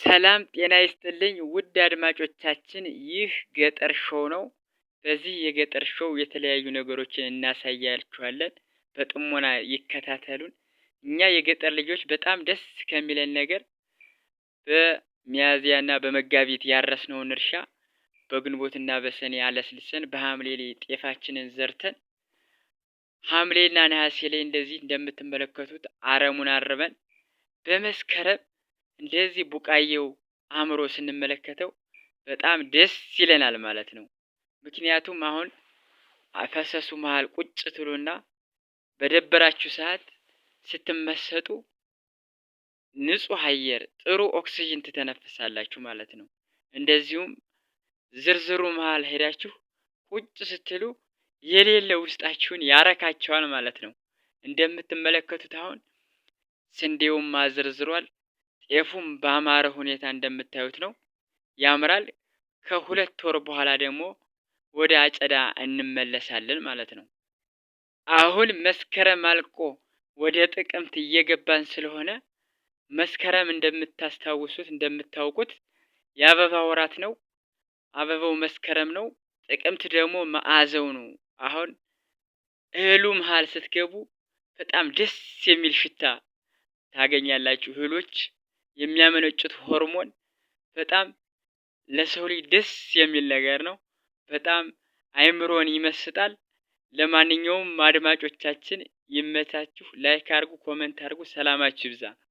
ሰላም ጤና ይስጥልኝ ውድ አድማጮቻችን፣ ይህ ገጠር ሾው ነው። በዚህ የገጠር ሾው የተለያዩ ነገሮችን እናሳያችኋለን። በጥሞና ይከታተሉን። እኛ የገጠር ልጆች በጣም ደስ ከሚለን ነገር በሚያዝያና በመጋቢት ያረስነውን እርሻ በግንቦትና በሰኔ አለስልሰን በሐምሌ ላይ ጤፋችንን ዘርተን ሐምሌና ነሐሴ ላይ እንደዚህ እንደምትመለከቱት አረሙን አርመን በመስከረም እንደዚህ ቡቃየው አምሮ ስንመለከተው በጣም ደስ ይለናል ማለት ነው። ምክንያቱም አሁን ፈሰሱ መሃል ቁጭ ትሉና በደበራችሁ ሰዓት ስትመሰጡ ንጹህ አየር ጥሩ ኦክሲጅን ትተነፍሳላችሁ ማለት ነው። እንደዚሁም ዝርዝሩ መሃል ሄዳችሁ ቁጭ ስትሉ የሌለ ውስጣችሁን ያረካቸዋል ማለት ነው። እንደምትመለከቱት አሁን ስንዴውም አዝርዝሯል። ጤፉም በአማረ ሁኔታ እንደምታዩት ነው፣ ያምራል። ከሁለት ወር በኋላ ደግሞ ወደ አጨዳ እንመለሳለን ማለት ነው። አሁን መስከረም አልቆ ወደ ጥቅምት እየገባን ስለሆነ መስከረም እንደምታስታውሱት እንደምታውቁት የአበባ ወራት ነው። አበባው መስከረም ነው። ጥቅምት ደግሞ መዓዘው ነው። አሁን እህሉ መሃል ስትገቡ በጣም ደስ የሚል ሽታ ታገኛላችሁ። እህሎች የሚያመነጩት ሆርሞን በጣም ለሰው ልጅ ደስ የሚል ነገር ነው። በጣም አይምሮን ይመስጣል። ለማንኛውም አድማጮቻችን ይመቻችሁ። ላይክ አድርጉ፣ ኮሜንት አድርጉ። ሰላማችሁ ይብዛ።